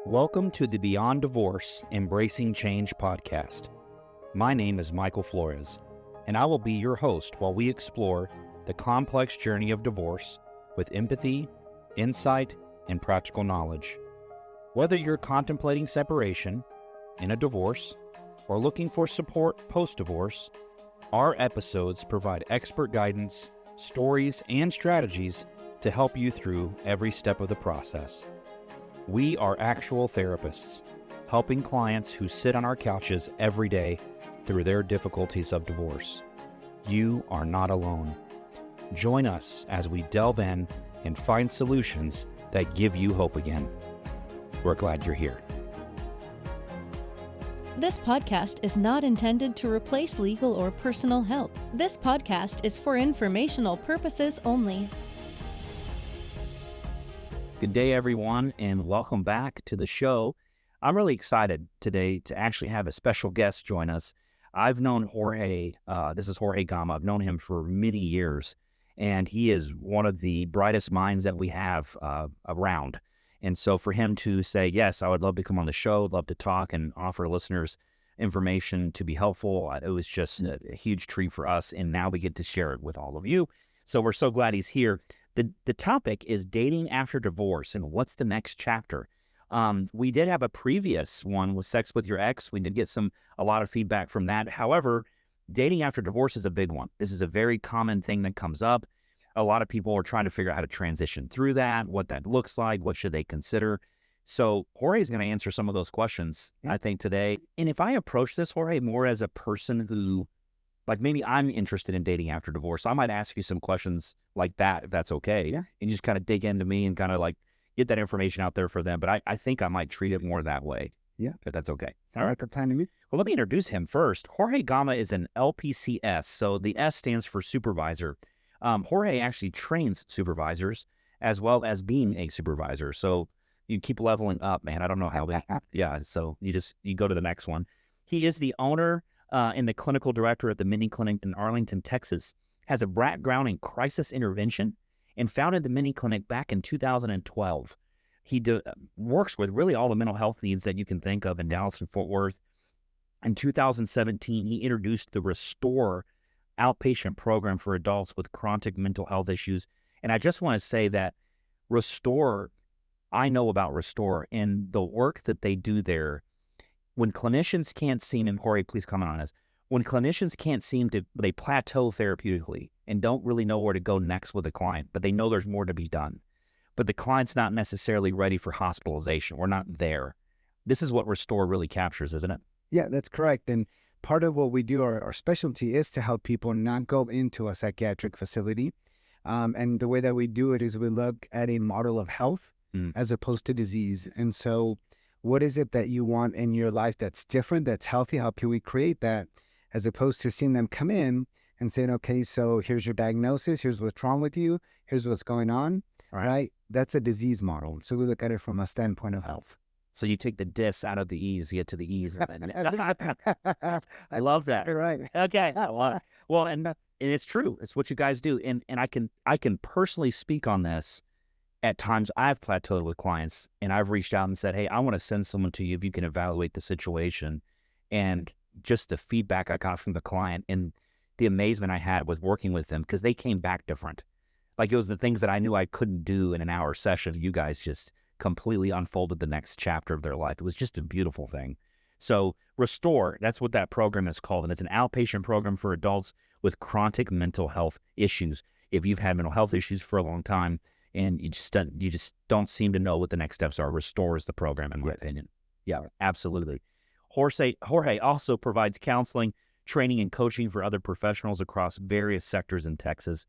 Welcome to the Beyond Divorce Embracing Change podcast. My name is Michael Flores, and I will be your host while we explore the complex journey of divorce with empathy, insight, and practical knowledge. Whether you're contemplating separation, in a divorce, or looking for support post-divorce, our episodes provide expert guidance, stories, and strategies to help you through every step of the process. We are actual therapists, helping clients who sit on our couches every day through their difficulties of divorce. You are not alone. Join us as we delve in and find solutions that give you hope again. We're glad you're here. This podcast is not intended to replace legal or personal help. This podcast is for informational purposes only. Good day, everyone, and welcome back to the show. I'm really excited today to actually have a special guest join us. I've known Jorge, this is Jorge Gama. I've known him for many years, and he is one of the brightest minds that we have around. And so for him to say, yes, I would love to come on the show, love to talk and offer listeners information to be helpful, it was just a huge treat for us, and now we get to share it with all of you. So we're so glad he's here. The topic is dating after divorce and what's the next chapter. We did have a previous one with sex with your ex. We did get a lot of feedback from that. However, dating after divorce is a big one. This is a very common thing that comes up. A lot of people are trying to figure out how to transition through that, what that looks like, what should they consider. So Jorge is going to answer some of those questions, I think, today. And if I approach this, Jorge, more as a person who, like, maybe I'm interested in dating after divorce, I might ask you some questions like that, if that's okay. Yeah. And you just kind of dig into me and kind of like get that information out there for them. But I think I might treat it more that way. Yeah. If that's okay. Sounds like a plan to me. Well, let me introduce him first. Jorge Gama is an LPC-S. So the S stands for supervisor. Jorge actually trains supervisors as well as being a supervisor. So you keep leveling up, man. I don't know how. Yeah. So you go to the next one. He is the owner and the clinical director at the Mini Clinic in Arlington, Texas, has a background in crisis intervention, and founded the Mini Clinic back in 2012. He works with really all the mental health needs that you can think of in Dallas and Fort Worth. In 2017, he introduced the Restore outpatient program for adults with chronic mental health issues. And I just want to say that Restore, I know about Restore and the work that they do there. When clinicians can't seem, and Jorge, please comment on this, when clinicians can't seem to, they plateau therapeutically and don't really know where to go next with a client, but they know there's more to be done. But the client's not necessarily ready for hospitalization. We're not there. This is what Restore really captures, isn't it? Yeah, that's correct. And part of what we do, our specialty, is to help people not go into a psychiatric facility. And the way that we do it is we look at a model of health as opposed to disease. And so what is it that you want in your life that's different, that's healthy? How can we create that, as opposed to seeing them come in and saying, okay, so here's your diagnosis, here's what's wrong with you, here's what's going on, right? That's a disease model. So we look at it from a standpoint of health. So you take the dis out of the e's, you get to the e's. I love that. Right. Okay. Well, and it's true. It's what you guys do. And I can personally speak on this. At times I've plateaued with clients and I've reached out and said, hey, I want to send someone to you if you can evaluate the situation. And just the feedback I got from the client and the amazement I had with working with them, because they came back different. Like, it was the things that I knew I couldn't do in an hour session. You guys just completely unfolded the next chapter of their life. It was just a beautiful thing. So Restore, that's what that program is called. And it's an outpatient program for adults with chronic mental health issues. If you've had mental health issues for a long time and you just don't seem to know what the next steps are, Restore is the program, in my opinion. Yeah, absolutely. Jorge also provides counseling, training, and coaching for other professionals across various sectors in Texas,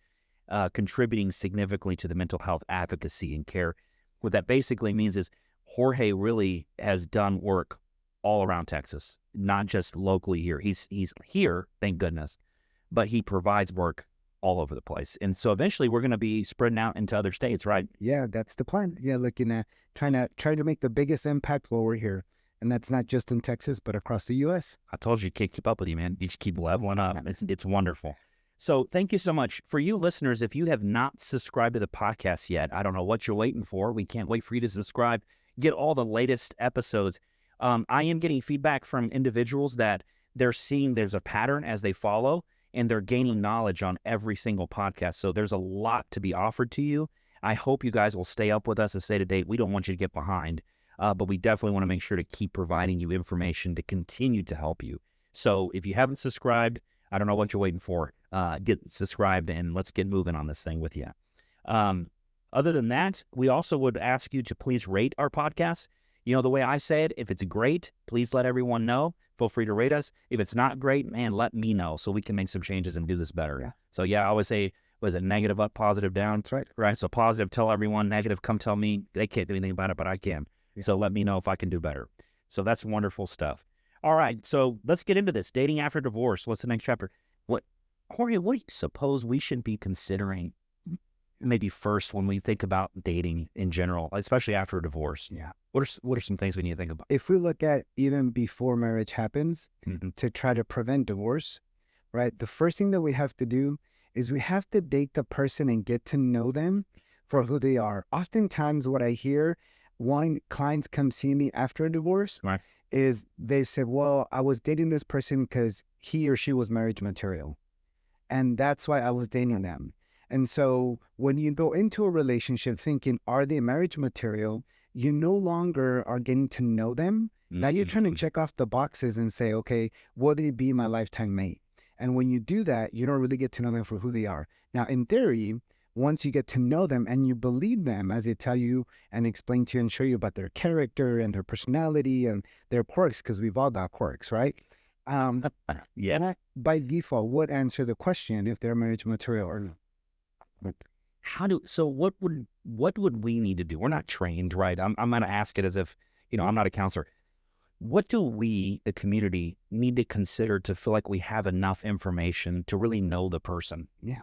contributing significantly to the mental health advocacy and care. What that basically means is Jorge really has done work all around Texas, not just locally here. He's here, thank goodness, but he provides work all over the place. And so eventually we're going to be spreading out into other states, right? Yeah, that's the plan. Yeah, looking at trying to make the biggest impact while we're here. And that's not just in Texas, but across the U.S. I told you, you can't keep up with you, man. You just keep leveling up. It's wonderful. So thank you so much. For you listeners, if you have not subscribed to the podcast yet, I don't know what you're waiting for. We can't wait for you to subscribe, get all the latest episodes. I am getting feedback from individuals that they're seeing there's a pattern as they follow, and they're gaining knowledge on every single podcast. So there's a lot to be offered to you. I hope you guys will stay up with us and stay to date. We don't want you to get behind, but we definitely want to make sure to keep providing you information to continue to help you. So if you haven't subscribed, I don't know what you're waiting for. Get subscribed and let's get moving on this thing with you. Other than that, we also would ask you to please rate our podcast. You know, the way I say it, if it's great, please let everyone know. Feel free to rate us. If it's not great, man, let me know so we can make some changes and do this better. Yeah. So I always say, was it negative up, positive down? That's right. Right. So positive, tell everyone. Negative, come tell me. They can't do anything about it, but I can. Yeah. So let me know if I can do better. So that's wonderful stuff. All right. So let's get into this. Dating after divorce. What's the next chapter? Jorge, what do you suppose we should be considering maybe first when we think about dating in general, especially after a divorce? Yeah. What are some things we need to think about? If we look at even before marriage happens, Mm-hmm. to try to prevent divorce, right? The first thing that we have to do is we have to date the person and get to know them for who they are. Oftentimes what I hear when clients come see me after a divorce, Right. is they said, well, I was dating this person because he or she was marriage material. And that's why I was dating them. And so when you go into a relationship thinking, are they marriage material? You no longer are getting to know them. Now you're trying to check off the boxes and say, okay, will they be my lifetime mate? And when you do that, you don't really get to know them for who they are. Now, in theory, once you get to know them and you believe them as they tell you and explain to you and show you about their character and their personality and their quirks, because we've all got quirks, right? Yeah. And that, by default, would answer the question if they're marriage material or not. What would we need to do? We're not trained, right? I'm going to ask it as if, I'm not a counselor. What do we, the community, need to consider to feel like we have enough information to really know the person? Yeah.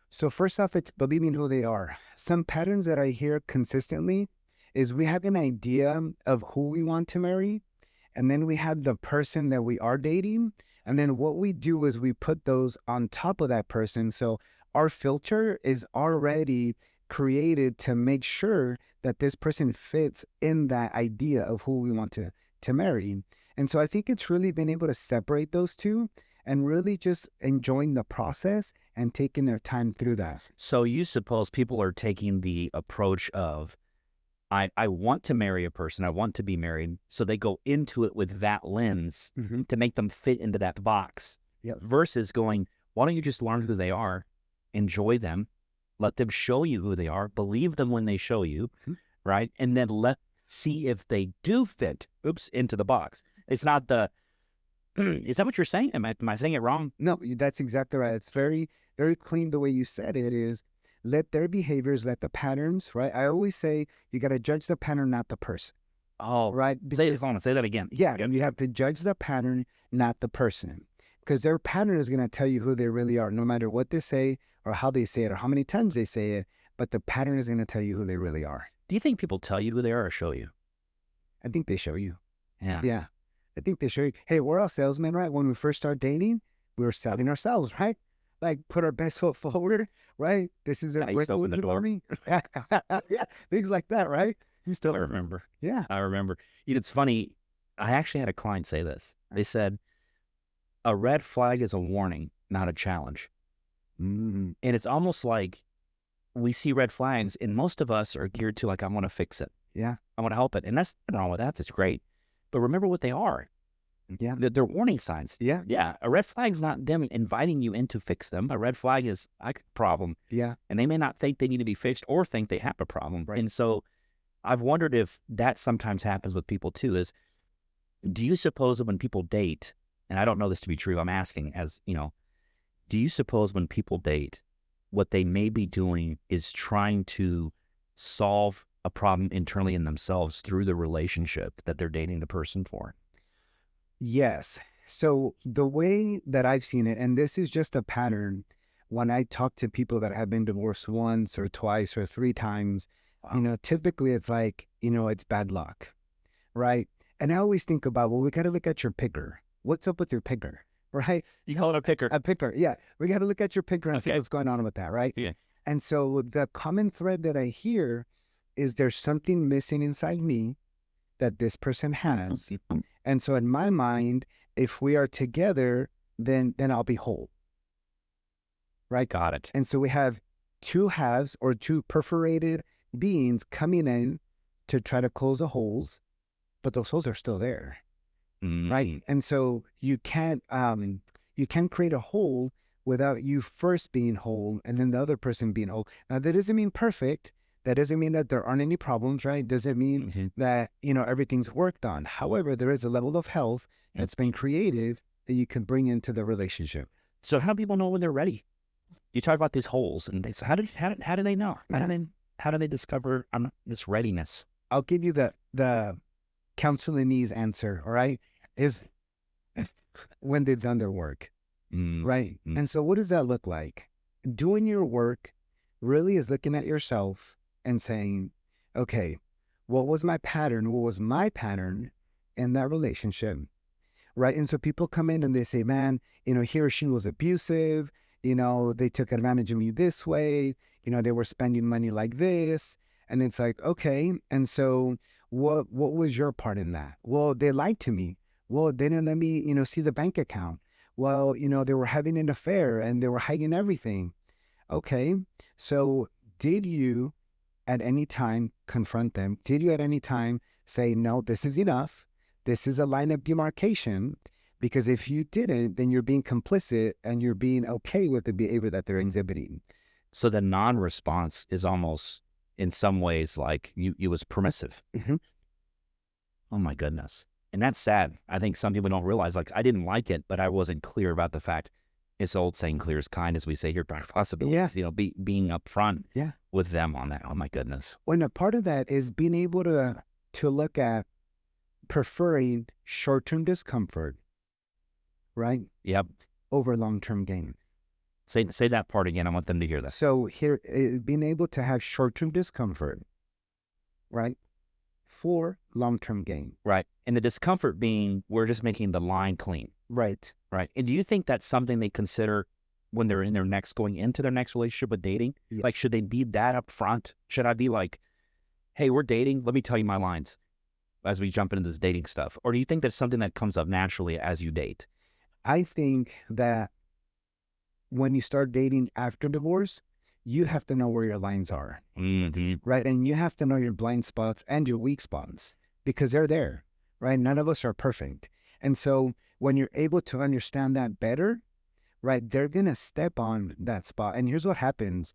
So first off, it's believing who they are. Some patterns that I hear consistently is we have an idea of who we want to marry, and then we have the person that we are dating, and then what we do is we put those on top of that person. So our filter is already created to make sure that this person fits in that idea of who we want to marry. And so I think it's really been able to separate those two and really just enjoying the process and taking their time through that. So you suppose people are taking the approach of, I want to marry a person, I want to be married, so they go into it with that lens to make them fit into that box. Yep. Versus going, why don't you just learn who they are, enjoy them, let them show you who they are, believe them when they show you, right? And then see if they do fit, into the box. It's not is that what you're saying? Am I saying it wrong? No, that's exactly right. It's very, very clean the way you said it is. Let their behaviors, let the patterns, right? I always say you got to judge the pattern, not the person. Oh, right. Say that again. Yeah, and you have to judge the pattern, not the person, because their pattern is going to tell you who they really are, no matter what they say or how they say it or how many times they say it. But the pattern is going to tell you who they really are. Do you think people tell you who they are or show you? I think they show you. Yeah. Yeah. I think they show you. Hey, we're all salesmen, right? When we first start dating, we were selling ourselves, right? Like put our best foot forward, right? This is a great open the door. for me. Yeah, things like that, right? You still remember. Yeah. I remember. It's funny. I actually had a client say this. They said, a red flag is a warning, not a challenge. Mm-hmm. And it's almost like we see red flags, and most of us are geared to like, I want to fix it. Yeah. I want to help it. And that's nothing wrong with that. That's great. But remember what they are. Yeah. They're warning signs. Yeah. Yeah. A red flag is not them inviting you in to fix them. A red flag is a problem. Yeah. And they may not think they need to be fixed or think they have a problem. Right. And so I've wondered if that sometimes happens with people too, is do you suppose that when people date, and I don't know this to be true, I'm asking do you suppose when people date, what they may be doing is trying to solve a problem internally in themselves through the relationship that they're dating the person for? Yes. So the way that I've seen it, and this is just a pattern, when I talk to people that have been divorced once or twice or three times, typically it's like, it's bad luck, right? And I always think about, well, we got to look at your picker. What's up with your picker, right? You call it a picker. A picker, yeah. We got to look at your picker and see Okay. what's going on with that, right? Yeah. And so the common thread that I hear is there's something missing inside me that this person has. And so in my mind, if we are together, then I'll be whole, right? Got it. And so we have two halves or two perforated beings coming in to try to close the holes, but those holes are still there, right? And so you can't create a hole without you first being whole and then the other person being whole. Now that doesn't mean perfect. That doesn't mean that there aren't any problems, right? Doesn't mean that, everything's worked on. However, there is a level of health that's been created that you can bring into the relationship. So how do people know when they're ready? You talk about these holes, and so how do they know? How do they discover this readiness? I'll give you the counseling-ese answer, all right? Is when they've done their work, right? And so what does that look like? Doing your work really is looking at yourself and saying, okay, what was my pattern? What was my pattern in that relationship, right? And so people come in and they say, man, he or she was abusive. They took advantage of me this way. They were spending money like this. And it's like, okay. And so what was your part in that? Well, they lied to me. Well, they didn't let me, see the bank account. Well, they were having an affair and they were hiding everything. Okay. So did you at any time confront them? Did you at any time say, no, this is enough? This is a line of demarcation? Because if you didn't, then you're being complicit and you're being okay with the behavior that they're exhibiting. So the non-response is almost, in some ways, like you was permissive. Oh my goodness. And that's sad. I think some people don't realize, like, I didn't like it, but I wasn't clear about the fact. It's old saying, clear as kind, as we say here, possibilities, being upfront with them on that. Oh my goodness. When a part of that is being able to look at preferring short-term discomfort, right? Yep. Over long-term gain. Say that part again. I want them to hear that. So here, being able to have short-term discomfort, right, for long-term gain. Right. And the discomfort being, we're just making the line clean. Right. Right. And do you think that's something they consider when they're going into their next relationship with dating? Yes. Like, should they be that upfront? Should I be like, hey, we're dating. Let me tell you my lines as we jump into this dating stuff. Or do you think that's something that comes up naturally as you date? I think that when you start dating after divorce, you have to know where your lines are, right? And you have to know your blind spots and your weak spots because they're there, right? None of us are perfect. And so when you're able to understand that better, right, they're going to step on that spot. And here's what happens.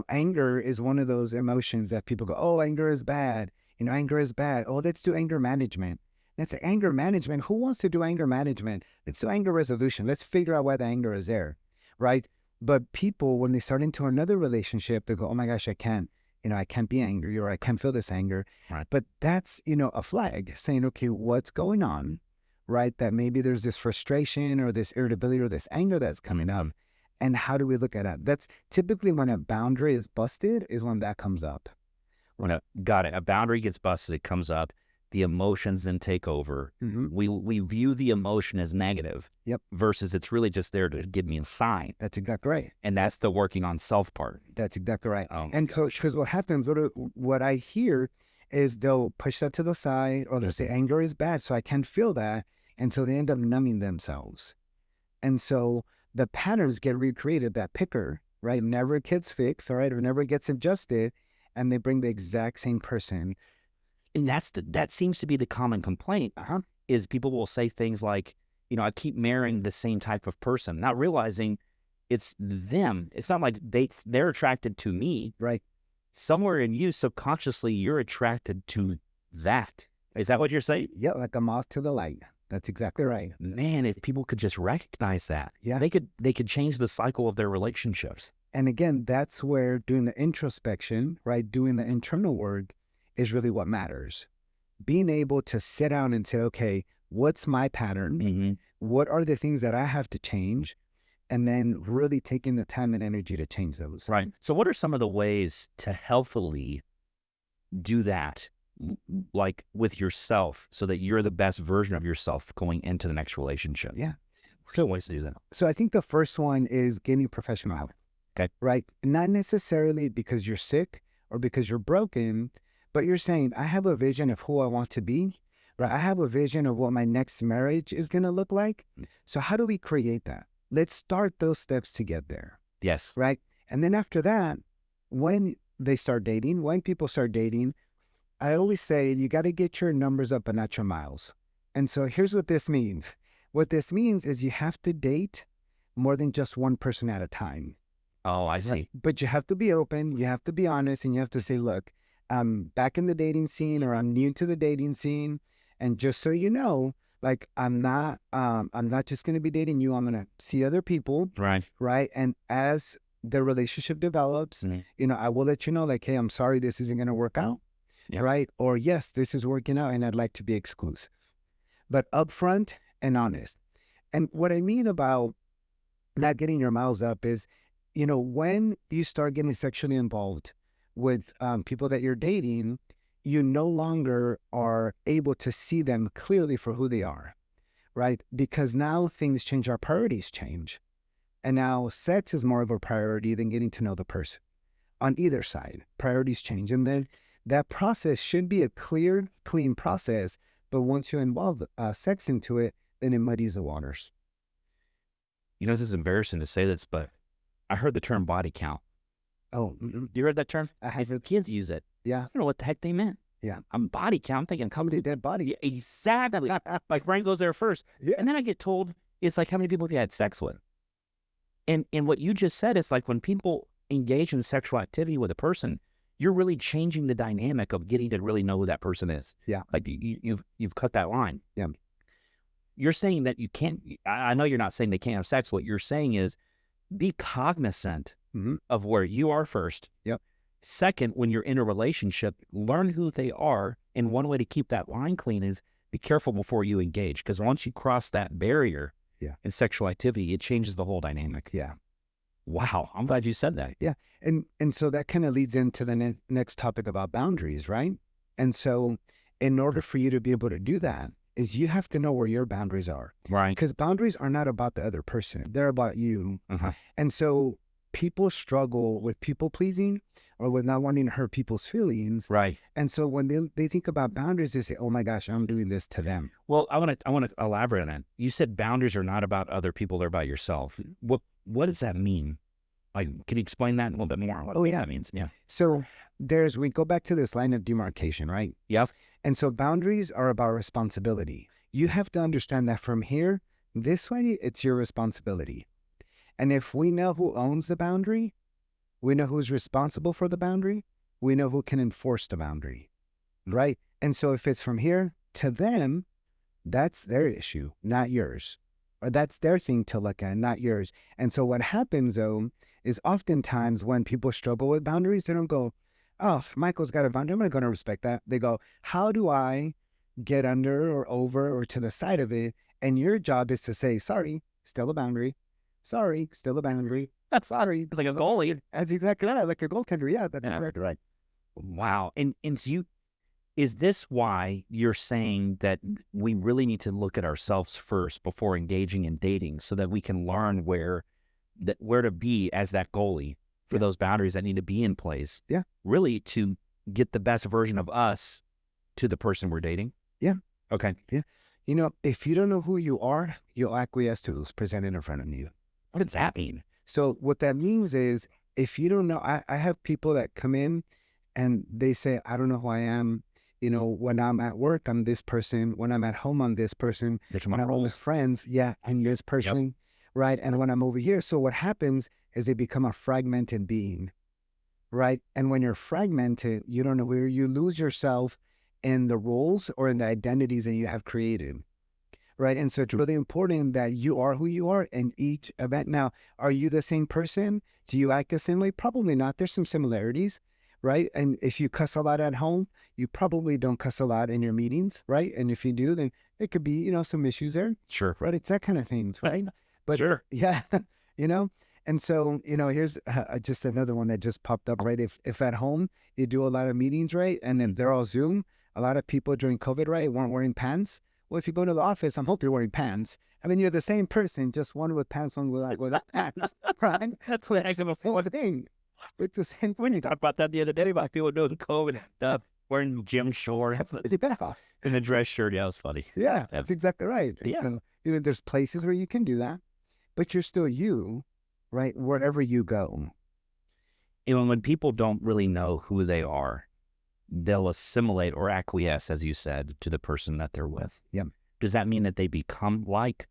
Anger is one of those emotions that people go, oh, anger is bad. Anger is bad. Oh, let's do anger management. That's anger management. Who wants to do anger management? Let's do anger resolution. Let's figure out why the anger is there, right? But people, when they start into another relationship, they go, oh my gosh, I can't be angry, or I can't feel this anger. Right. But that's, a flag saying, okay, what's going on, right? That maybe there's this frustration or this irritability or this anger that's coming up. And how do we look at that? That's typically when a boundary is busted is when that comes up. Got it. A boundary gets busted, it comes up. The emotions then take over. We view the emotion as negative. Yep. Versus it's really just there to give me a sign. That's exactly right. And that's the working on self part. That's exactly right. And because what happens, what I hear is they'll push that to the side, or they'll say anger is bad, so I can't feel that, until they end up numbing themselves. And so the patterns get recreated, that picker, right, never gets fixed, all right, or never gets adjusted, and they bring the exact same person. And that seems to be the common complaint, is people will say things like, I keep marrying the same type of person, not realizing it's them. It's not like they're attracted to me. Right. Somewhere in you, subconsciously, you're attracted to that. Is that what you're saying? Yeah, like a moth to the light. That's exactly right. Man, if people could just recognize that, yeah, they could change the cycle of their relationships. And again, that's where doing the introspection, right, doing the internal work is really what matters. Being able to sit down and say, okay, what's my pattern? What are the things that I have to change? And then really taking the time and energy to change those. Right. So what are some of the ways to healthily do that, like with yourself, so that you're the best version of yourself going into the next relationship? Yeah. Still ways to do that. So I think the first one is getting professional help. Okay. Right? Not necessarily because you're sick or because you're broken, but you're saying, I have a vision of who I want to be, right? I have a vision of what my next marriage is going to look like. So how do we create that? Let's start those steps to get there. Yes. Right? And then after that, when people start dating, I always say, you got to get your numbers up and not your miles. And so here's what this means. What this means is you have to date more than just one person at a time. Oh, I see. Right? But you have to be open, you have to be honest, and you have to say, look, I'm back in the dating scene, or I'm new to the dating scene. And just so you know, like, I'm not just going to be dating you. I'm going to see other people. Right. Right. And as the relationship develops, I will let you know, like, hey, I'm sorry, this isn't going to work out. Yep. Right. Or yes, this is working out and I'd like to be exclusive, but upfront and honest. And what I mean about not getting your miles up is, when you start getting sexually involved with people that you're dating, you no longer are able to see them clearly for who they are, right? Because now things change, our priorities change. And now sex is more of a priority than getting to know the person. On either side, priorities change. And then that process should be a clear, clean process. But once you involve sex into it, then it muddies the waters. This is embarrassing to say this, but I heard the term body count. Oh, you heard that term? I have. Kids use it. Yeah. I don't know what the heck they meant. Yeah. I'm body count. I'm thinking, come to dead body. Yeah, exactly. My brain goes there first. Yeah. And then I get told, it's like, how many people have you had sex with? And what you just said is like, when people engage in sexual activity with a person, you're really changing the dynamic of getting to really know who that person is. Yeah. Like you've cut that line. Yeah. You're saying that you can't, I know you're not saying they can't have sex. What you're saying is be cognizant of where you are first. Yep. Second, when you're in a relationship, learn who they are. And one way to keep that line clean is be careful before you engage. Because once you cross that barrier in sexual activity, it changes the whole dynamic. Yeah. Wow. I'm glad you said that. Yeah. And so that kind of leads into the next topic about boundaries, right? And so in order for you to be able to do that, is you have to know where your boundaries are. Right. Because boundaries are not about the other person. They're about you. And so people struggle with people pleasing or with not wanting to hurt people's feelings. Right. And so when they think about boundaries, they say, oh my gosh, I'm doing this to them. Well, I want to elaborate on that. You said boundaries are not about other people, they're about yourself. What does that mean? Like, can you explain that a little bit more? What that means? Yeah. So we go back to this line of demarcation, right? Yep. And so boundaries are about responsibility. You have to understand that from here, this way, it's your responsibility. And if we know who owns the boundary, we know who's responsible for the boundary, we know who can enforce the boundary, right? And so if it's from here to them, that's their issue, not yours. Or that's their thing to look at, not yours. And so what happens, though, is oftentimes when people struggle with boundaries, they don't go, oh, Michael's got a boundary, I'm going to respect that. They go, how do I get under or over or to the side of it? And your job is to say, sorry, still a boundary. Sorry, still a boundary. That's sorry. It's like a goalie. That's exactly right. Like a goaltender. Yeah, that's correct. Right. Wow. And so is this why you're saying that we really need to look at ourselves first before engaging in dating so that we can learn where to be as that goalie for those boundaries that need to be in place? Yeah. Really to get the best version of us to the person we're dating? Yeah. Okay. Yeah. If you don't know who you are, you'll acquiesce to who's presented in front of you. What does that mean? So what that means is if you don't know, I have people that come in and they say, I don't know who I am. When I'm at work, I'm this person. When I'm at home, I'm this person. When I'm with friends, I'm this person. Yep. Right. And when I'm over here, so what happens is they become a fragmented being. Right. And when you're fragmented, you don't know where you lose yourself in the roles or in the identities that you have created. Right. And so it's really important that you are who you are in each event. Now, are you the same person? Do you act the same way? Probably not. There's some similarities. Right. And if you cuss a lot at home, you probably don't cuss a lot in your meetings. Right. And if you do, then there could be, some issues there. Sure. Right. It's that kind of things. Right. But sure. Yeah. And so, here's just another one that just popped up. Right. If at home you do a lot of meetings, right, and then they're all Zoom, a lot of people during COVID, right, weren't wearing pants. Well, if you go to the office, I hope you're wearing pants. I mean, you're the same person, just one with pants, one without pants, right? That's what I'm Same thing. It's the same when you talked about that the other day about people doing COVID stuff, wearing gym shorts and a dress shirt. Yeah, it was funny. Yeah, that's exactly right. Yeah. So, there's places where you can do that, but you're still you, right? Wherever you go. When people don't really know who they are, they'll assimilate or acquiesce, as you said, to the person that they're with. Yeah. Does that mean that they become like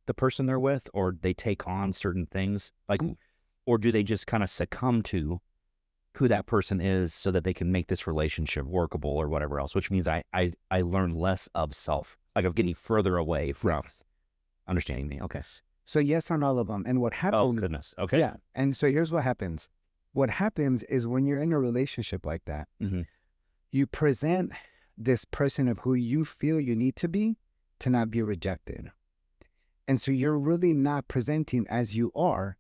the person they're with, or they take on certain things? Or do they just kind of succumb to who that person is so that they can make this relationship workable or whatever else, which means I learn less of self, like of getting further away from understanding me. Okay. So yes on all of them. And what happens... Oh, goodness. Okay. Yeah. And so here's what happens. What happens is when you're in a relationship like that, you present this person of who you feel you need to be to not be rejected. And so you're really not presenting as you are,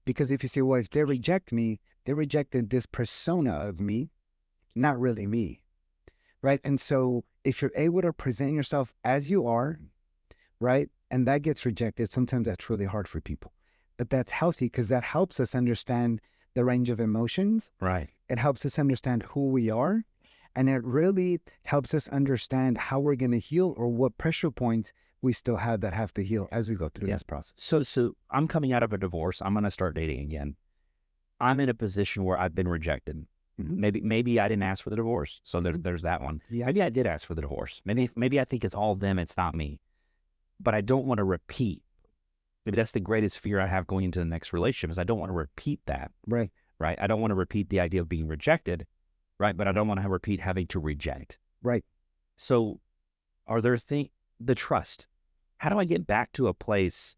because if you say, well, if they reject me, they rejected this persona of me, not really me, right? And so if you're able to present yourself as you are, right, and that gets rejected, sometimes that's really hard for people. But that's healthy because that helps us understand the range of emotions. Right. It helps us understand who we are. And it really helps us understand how we're going to heal or what pressure points we still have that have to heal as we go through this process. So I'm coming out of a divorce. I'm going to start dating again. I'm in a position where I've been rejected. Maybe I didn't ask for the divorce. So there's that one. Yeah. Maybe I did ask for the divorce. Maybe I think it's all them. It's not me. But I don't want to repeat. Maybe that's the greatest fear I have going into the next relationship is I don't want to repeat that. Right. Right. I don't want to repeat the idea of being rejected. Right. But I don't want to repeat having to reject. Right. So are there the trust? How do I get back to a place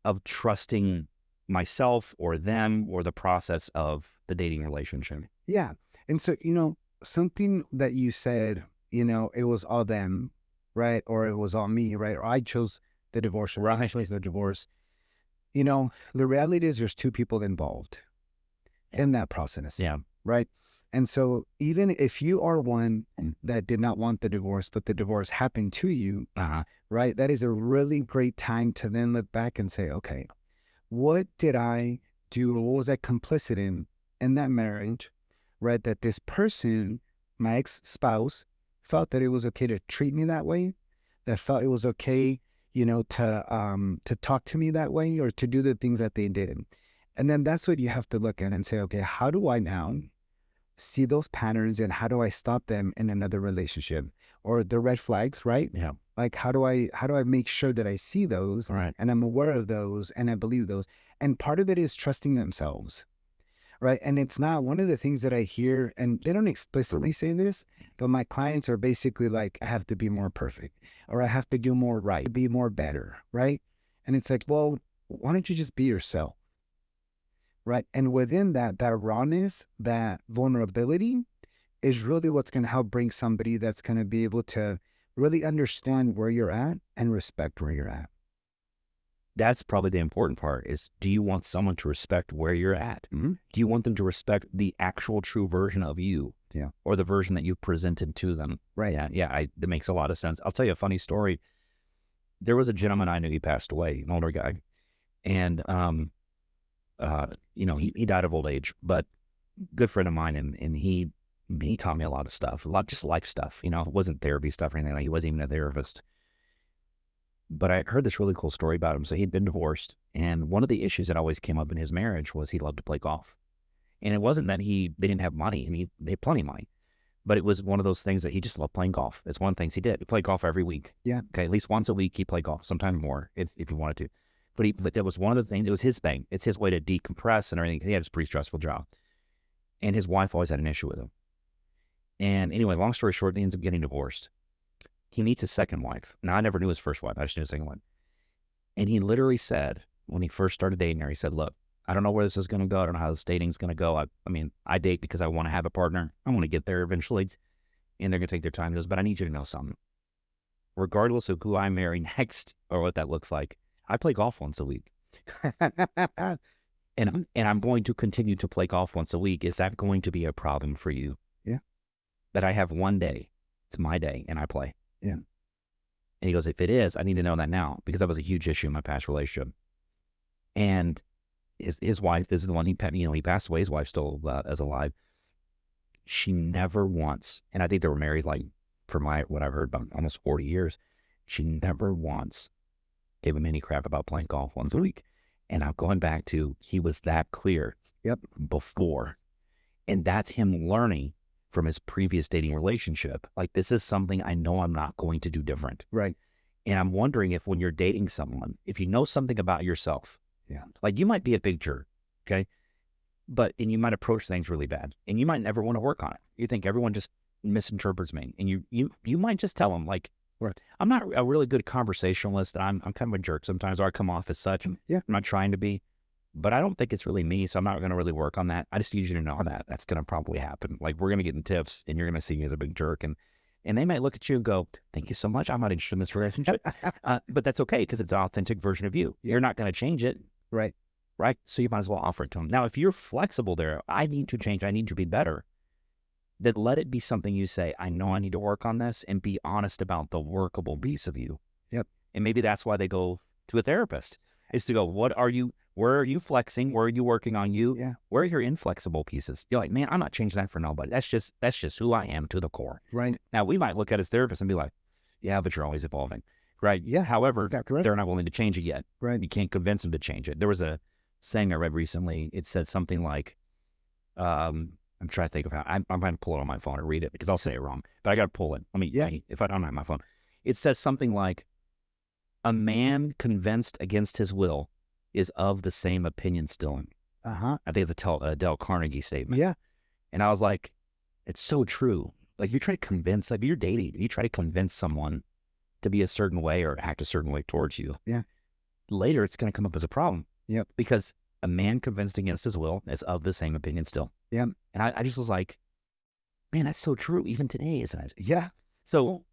of trusting myself or them or the process of the dating relationship? Yeah. And so, something that you said, it was all them, right? Or it was all me, right? Or I chose the divorce, or I chose the divorce. The reality is there's two people involved in that process. Yeah. Right. And so even if you are one that did not want the divorce, but the divorce happened to you, right? That is a really great time to then look back and say, okay, what did I do? What was I complicit in that marriage, right? That this person, my ex-spouse, felt that it was okay to treat me that way, that felt it was okay, to talk to me that way or to do the things that they did. And then that's what you have to look at and say, okay, how do I now see those patterns and how do I stop them in another relationship? Or the red flags, right? Yeah. Like how do I make sure that I see those Right. and I'm aware of those and I believe those? And part of it is trusting themselves, right? And it's not one of the things that I hear, and they don't explicitly say this, but my clients are basically like, I have to be more perfect or I have to do more right, be more better, right? And it's like, well, why don't you just be yourself? Right. And within that rawness, that vulnerability is really what's going to help bring somebody that's going to be able to really understand where you're at and respect where you're at. That's probably the important part is, do you want someone to respect where you're at? Mm-hmm. Do you want them to respect the actual true version of you? Yeah. Or the version that you've presented to them? Right. Yeah. That makes a lot of sense. I'll tell you a funny story. There was a gentleman I knew, he passed away, an older guy. And, he died of old age, but good friend of mine. And he taught me a lot of stuff, a lot, just life stuff, it wasn't therapy stuff or anything. Like he wasn't even a therapist, but I heard this really cool story about him. So he'd been divorced. And one of the issues that always came up in his marriage was he loved to play golf. And it wasn't that they didn't have money. I mean, they had plenty of money, but it was one of those things that he just loved playing golf. It's one of the things he did. He played golf every week. Yeah. Okay. At least once a week, he played golf, sometimes more if he wanted to. But that was one of the things, it was his thing. It's his way to decompress and everything. He had a pretty stressful job. And his wife always had an issue with him. And anyway, long story short, he ends up getting divorced. He meets his second wife. Now, I never knew his first wife. I just knew his second one. And he literally said, when he first started dating her, he said, look, I don't know where this is going to go. I don't know how this dating's going to go. I date because I want to have a partner. I want to get there eventually. And they're going to take their time. He goes, but I need you to know something. Regardless of who I marry next or what that looks like, I play golf once a week. and I'm going to continue to play golf once a week. Is that going to be a problem for you? Yeah. That I have one day. It's my day and I play. Yeah. And he goes, if it is, I need to know that now, because that was a huge issue in my past relationship. And his wife, this is the one he passed away. His wife still is alive. She never once, and I think they were married like, from what I've heard, about almost 40 years. She never once gave him any crap about playing golf once a week. And I'm going back to, he was that clear before. And that's him learning from his previous dating relationship. Like, this is something I know I'm not going to do different. Right. And I'm wondering if when you're dating someone, if you know something about yourself, like you might be a big jerk, okay? And you might approach things really bad, and you might never want to work on it. You think everyone just misinterprets me, and you might just tell them, like, I'm not a really good conversationalist. I'm kind of a jerk sometimes, or I come off as such. I'm not trying to be, but I don't think it's really me, so I'm not going to really work on that. I just need you to know that that's going to probably happen. Like, we're going to get in tips, and you're going to see me as a big jerk, and they might look at you and go, thank you so much. I'm not interested in this relationship. But that's okay, because it's an authentic version of you. You're not going to change it. Right. So you might as well offer it to them. Now, if you're flexible there, I need to change, I need to be better, then let it be something you say, I know I need to work on this, and be honest about the workable piece of you. And maybe that's why they go to a therapist, is to go, where are you flexing? Where are you working on you? Where are your inflexible pieces? You're like, man, I'm not changing that for nobody. That's just who I am to the core. Right. Now, we might look at his therapist and be like, yeah, but you're always evolving. Right. Yeah. However, they're not willing to change it yet. Right. You can't convince them to change it. There was a saying I read recently. It said something like, I'm trying to think of how, I'm going to pull it on my phone and read it, because I'll say it wrong, but I got to pull it. If I don't have my phone, it says something like, a man convinced against his will is of the same opinion still. I think it's a Dale Carnegie statement. Yeah. And I was like, it's so true. Like, you try to convince, like, you're dating, you try to convince someone to be a certain way or act a certain way towards you. Later, it's going to come up as a problem. Because a man convinced against his will is of the same opinion still. And I just was like, man, that's so true even today, isn't it? Yeah. So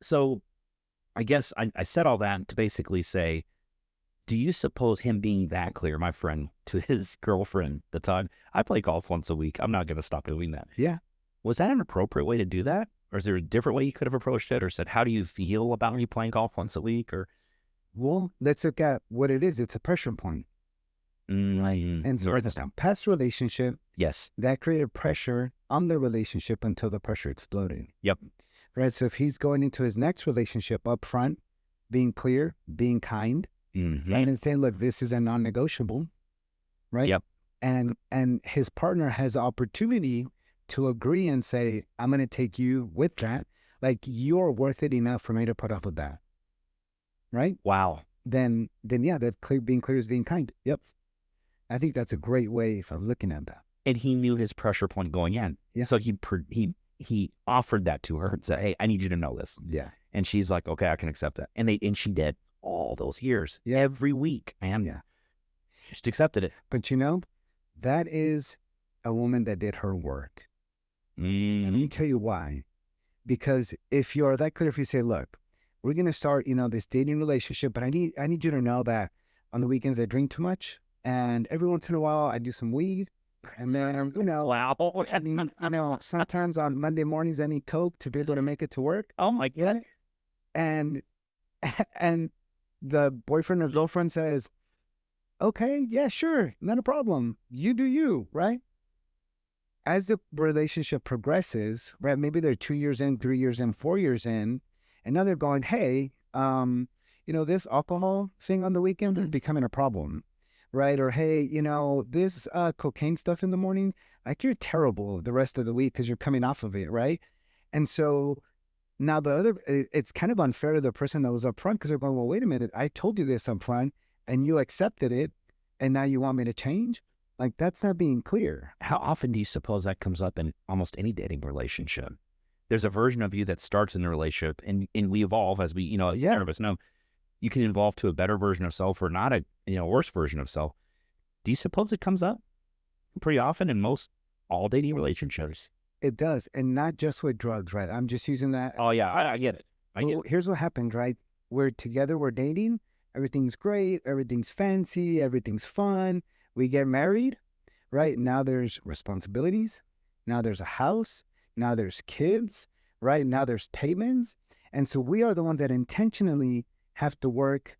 I guess I said all that to basically say, do you suppose him being that clear, my friend, to his girlfriend at the time, I play golf once a week, I'm not going to stop doing that. Was that an appropriate way to do that? Or is there a different way you could have approached it, or said, how do you feel about me playing golf once a week? Or, well, let's look at what it is. It's a pressure point. And so write this down. Past relationship, yes, that created pressure on the relationship until the pressure exploded. Right. So if he's going into his next relationship up front, being clear, being kind, right, and saying, look, this is a non-negotiable, right? And his partner has the opportunity to agree and say, I'm going to take you with that. Like, you're worth it enough for me to put up with that. Right? Wow. Then yeah, that's clear. Being clear is being kind. I think that's a great way of looking at that. And he knew his pressure point going in. So he offered that to her and said, hey, I need you to know this. And she's like, okay, I can accept that. And she did all those years, every week. And just accepted it. But that is a woman that did her work. And let me tell you why. Because if you're that clear, if you say, look, we're going to start, this dating relationship, but I need you to know that on the weekends I drink too much. And every once in a while I do some weed. And then, sometimes on Monday mornings I need Coke to be able to make it to work. Oh my God. And the boyfriend or girlfriend says, okay, yeah, sure, not a problem. You do you, right? As the relationship progresses, right, maybe they're 2 years in, 3 years in, 4 years in, and now they're going, hey, this alcohol thing on the weekend is becoming a problem. Right? Or, hey, this cocaine stuff in the morning, like, you're terrible the rest of the week because you're coming off of it, right? And so now it's kind of unfair to the person that was up front, because they're going, well, wait a minute, I told you this up front and you accepted it, and now you want me to change? Like, that's not being clear. How often do you suppose that comes up in almost any dating relationship? There's a version of you that starts in the relationship, and we evolve as we, as therapists know. You can evolve to a better version of self, or not a worse version of self. Do you suppose it comes up pretty often in most all dating relationships? It does, and not just with drugs, right? I'm just using that. Oh yeah, I get it. Here's what happens, right? We're together, we're dating, everything's great, everything's fancy, everything's fun. We get married, right? Now there's responsibilities. Now there's a house. Now there's kids, right? Now there's payments. And so we are the ones that intentionally have to work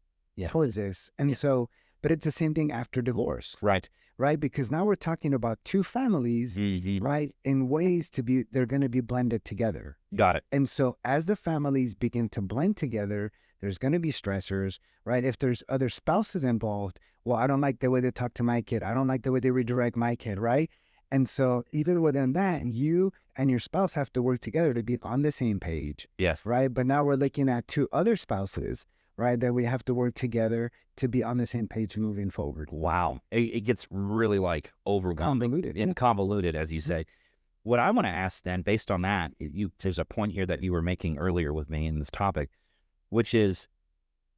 towards this. And so, but it's the same thing after divorce. Right. Right? Because now we're talking about two families, right? In ways they're going to be blended together. Got it. And so as the families begin to blend together, there's going to be stressors, right? If there's other spouses involved, well, I don't like the way they talk to my kid. I don't like the way they redirect my kid, right? And so even within that, you and your spouse have to work together to be on the same page. Yes. Right? But now we're looking at two other spouses, right? That we have to work together to be on the same page moving forward. Wow. It gets really like Convoluted. and convoluted, as you say. What I want to ask then, based on that, there's a point here that you were making earlier with me in this topic, which is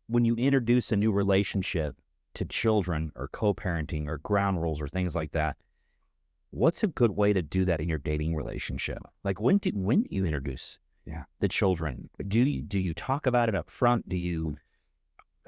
when you introduce a new relationship to children or co-parenting or ground rules or things like that, what's a good way to do that in your dating relationship? Like when do you introduce the children? Do you talk about it up front?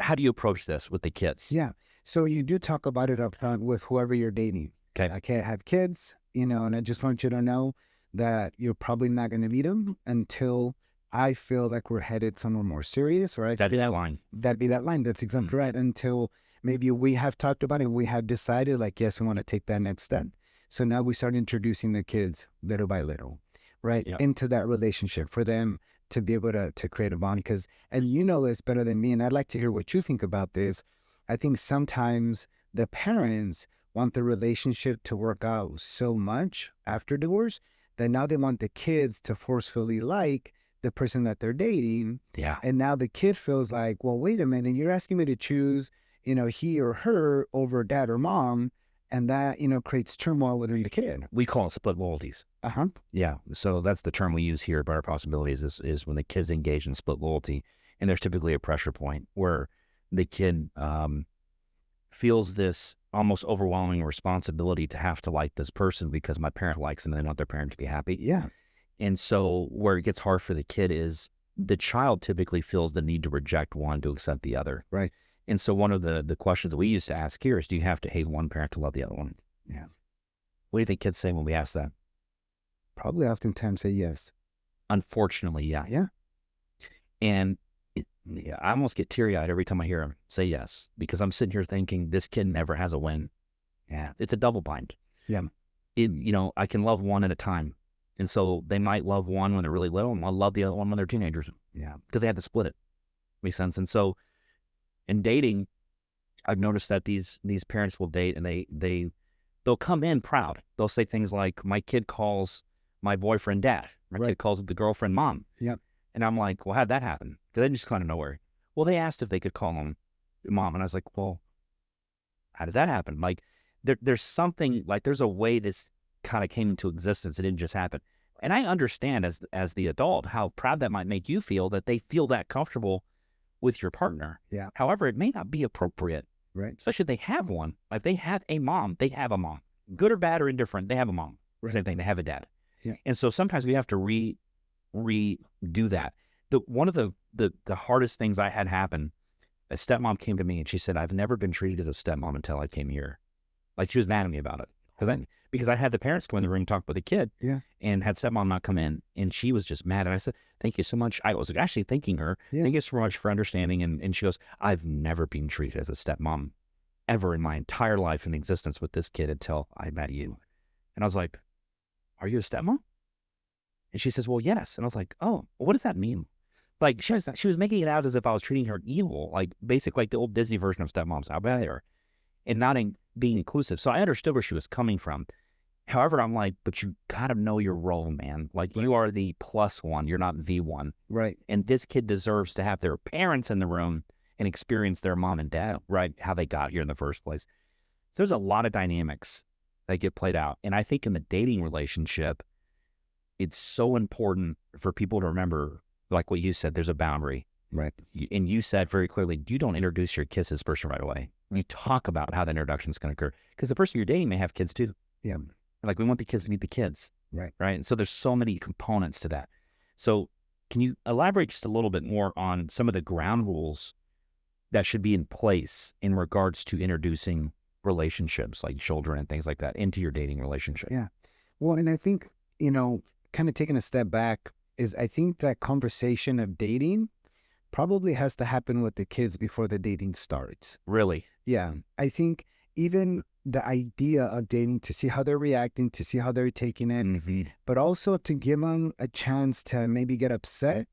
How do you approach this with the kids? Yeah. So you do talk about it up front with whoever you're dating. Okay. I can't have kids, and I just want you to know that you're probably not going to meet them until I feel like we're headed somewhere more serious, right? That'd be that line. That'd be that line. That's exactly right. Until maybe we have talked about it, we have decided like, yes, we want to take that next step. So now we start introducing the kids little by little, right? Into that relationship for them to be able to create a bond. And you know this better than me, and I'd like to hear what you think about this. I think sometimes the parents want the relationship to work out so much after divorce that now they want the kids to forcefully like the person that they're dating. Yeah. And now the kid feels like, well, wait a minute, you're asking me to choose, he or her over dad or mom. And that, creates turmoil within the kid. We call it split loyalties. Yeah. So that's the term we use here at Better Possibilities is when the kids engage in split loyalty. And there's typically a pressure point where the kid feels this almost overwhelming responsibility to have to like this person because my parent likes them and they want their parent to be happy. Yeah. And so where it gets hard for the kid is the child typically feels the need to reject one to accept the other. Right. And so one of the questions that we used to ask here is, do you have to hate one parent to love the other one? Yeah. What do you think kids say when we ask that? Probably oftentimes say yes. Unfortunately, yeah. Yeah. And I almost get teary-eyed every time I hear them say yes, because I'm sitting here thinking this kid never has a win. Yeah. It's a double bind. Yeah. I can love one at a time. And so they might love one when they're really little and I'll love the other one when they're teenagers. Yeah. Because they had to split it. Makes sense. And so in dating, I've noticed that these parents will date and they'll come in proud. They'll say things like, my kid calls my boyfriend dad. My kid calls the girlfriend mom. Yeah. And I'm like, well, how'd that happen? Because they just kind of nowhere. Well, they asked if they could call him mom. And I was like, well, how did that happen? Like there's something, like there's a way this kind of came into existence. It didn't just happen. And I understand as the adult how proud that might make you feel that they feel that comfortable with your partner. Yeah. However, it may not be appropriate. Right. Especially if they have one. Like they have a mom. They have a mom. Good or bad or indifferent, they have a mom. Right. Same thing, they have a dad. Yeah. And so sometimes we have to redo that. One of the hardest things I had happen, a stepmom came to me and she said, I've never been treated as a stepmom until I came here. Like she was mad at me about it. Because I had the parents come in the room and talk with the kid. Yeah. And had stepmom not come in. And she was just mad. And I said, thank you so much. I was actually thanking her. Yeah. Thank you so much for understanding. And she goes, I've never been treated as a stepmom ever in my entire life in existence with this kid until I met you. And I was like, are you a stepmom? And she says, well, yes. And I was like, oh, what does that mean? Like she was making it out as if I was treating her evil, like basically like the old Disney version of stepmoms out there, and not being inclusive. So I understood where she was coming from. However, I'm like, but you gotta know your role, man. Like you are the plus one. You're not the one. Right. And this kid deserves to have their parents in the room and experience their mom and dad, right? How they got here in the first place. So there's a lot of dynamics that get played out. And I think in the dating relationship, it's so important for people to remember, like what you said, there's a boundary. Right. And you said very clearly, you don't introduce your kids to this person right away. You talk about how the introduction is going to occur. Because the person you're dating may have kids too. Yeah. Like we want the kids to meet the kids. Right. Right. And so there's so many components to that. So can you elaborate just a little bit more on some of the ground rules that should be in place in regards to introducing relationships like children and things like that into your dating relationship? Yeah. Well, and I think, kind of taking a step back is I think that conversation of dating probably has to happen with the kids before the dating starts. Really? Yeah. I think even the idea of dating, to see how they're reacting, to see how they're taking it, Mm-hmm. but also to give them a chance to maybe get upset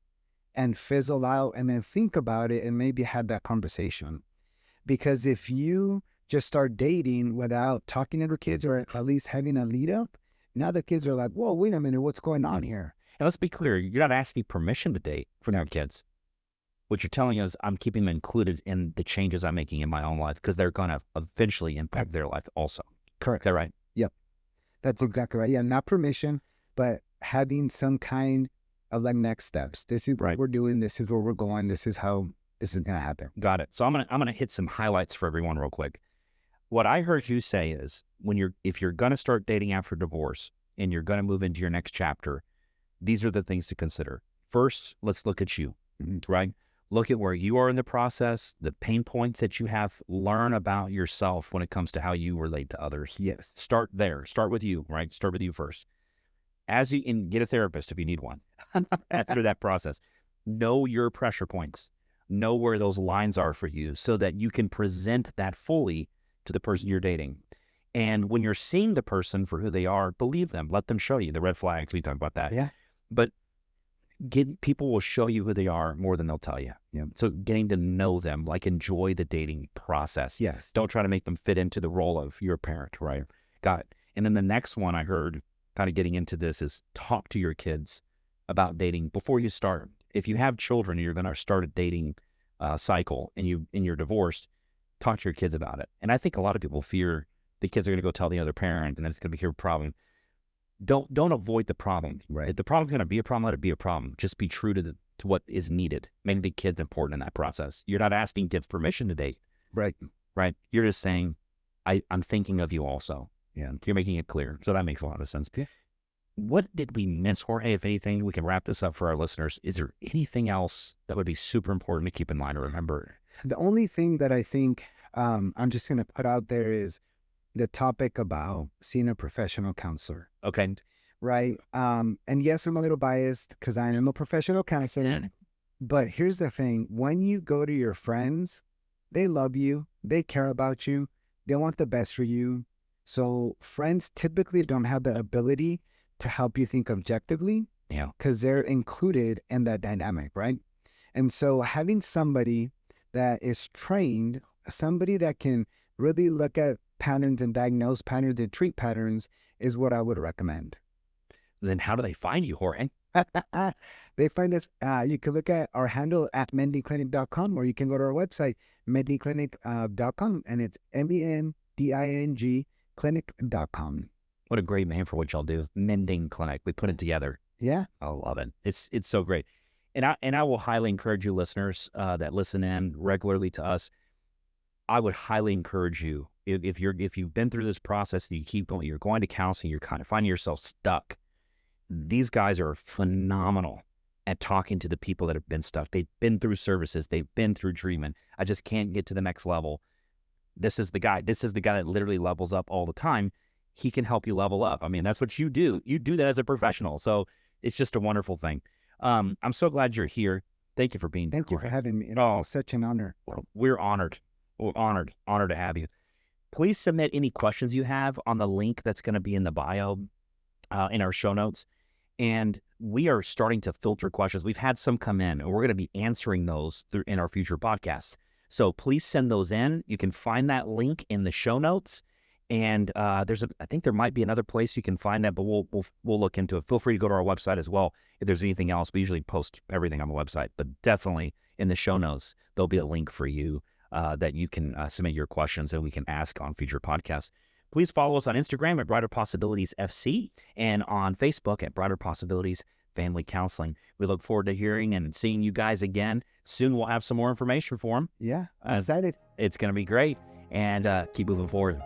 and fizzle out and then think about it and maybe have that conversation. Because if you just start dating without talking to the kids or at least having a lead up, now the kids are like, whoa, wait a minute, what's going on here? And let's be clear, you're not asking permission to date from your kids. What you're telling us, I'm keeping them included in the changes I'm making in my own life because they're going to eventually impact their life also. Correct. Is that right? Yep. That's exactly right. Yeah, not permission, but having some kind of like next steps. This is what we're doing. This is where we're going. This is how this is going to happen. Got it. So I'm gonna hit some highlights for everyone real quick. What I heard you say is if you're gonna start dating after divorce and you're gonna move into your next chapter, these are the things to consider. First, let's look at you, right? Look at where you are in the process, the pain points that you have. Learn about yourself when it comes to how you relate to others. Yes. Start there. Start with you, right? Start with you first. And get a therapist if you need one after that process. Know your pressure points. Know where those lines are for you so that you can present that fully to the person you're dating. And when you're seeing the person for who they are, believe them. Let them show you the red flags. We talked about that. Yeah. But people will show you who they are more than they'll tell you. Yeah. So getting to know them, like enjoy the dating process. Yes. Don't try to make them fit into the role of your parent, right? Got it. And then the next one I heard kind of getting into this is talk to your kids about dating before you start. If you have children and you're going to start a dating cycle and you're divorced, talk to your kids about it. And I think a lot of people fear the kids are going to go tell the other parent and then it's going to be a problem. Don't avoid the problem. Right. If the problem's going to be a problem, let it be a problem. Just be true to what is needed. Make the kids important in that process. You're not asking kids permission to date. Right. Right. You're just saying, I'm thinking of you also. Yeah. You're making it clear. So that makes a lot of sense. Yeah. What did we miss, Jorge? If anything, we can wrap this up for our listeners. Is there anything else that would be super important to keep in mind or remember? The only thing that I think I'm just going to put out there is the topic about seeing a professional counselor. Okay. Right. And yes, I'm a little biased because I am a professional counselor. But here's the thing. When you go to your friends, they love you. They care about you. They want the best for you. So friends typically don't have the ability to help you think objectively. Yeah. Because they're included in that dynamic, right? And so having somebody that is trained, somebody that can really look at patterns and diagnose patterns and treat patterns is what I would recommend. Then how do they find you, Jorge? They find us, you can look at our handle at mendingclinic.com or you can go to our website, mendingclinic.com, and it's MENDING clinic.com. What a great name for what y'all do. Mending Clinic. We put it together. Yeah. I love it. It's so great. And I will highly encourage you listeners that listen in regularly to us. I would highly encourage you if you've been through this process and you keep going, you're going to counseling, you're kind of finding yourself stuck. These guys are phenomenal at talking to the people that have been stuck. They've been through services. They've been through treatment. I just can't get to the next level. This is the guy. This is the guy that literally levels up all the time. He can help you level up. I mean, that's what you do. You do that as a professional. So it's just a wonderful thing. I'm so glad you're here. Thank you for being here. Thank you for having me. It's such an honor. We're honored. We're honored to have you. Please submit any questions you have on the link that's going to be in the bio, in our show notes. And we are starting to filter questions. We've had some come in, and we're going to be answering those in our future podcasts. So please send those in. You can find that link in the show notes. And I think there might be another place you can find that, but we'll look into it. Feel free to go to our website as well if there's anything else. We usually post everything on the website, but definitely in the show notes there'll be a link for you that you can submit your questions and we can ask on future podcasts. Please follow us on Instagram at Brighter Possibilities FC and on Facebook at Brighter Possibilities Family Counseling. We look forward to hearing and seeing you guys again. Soon we'll have some more information for them. Yeah, I'm excited. It's going to be great, and keep moving forward.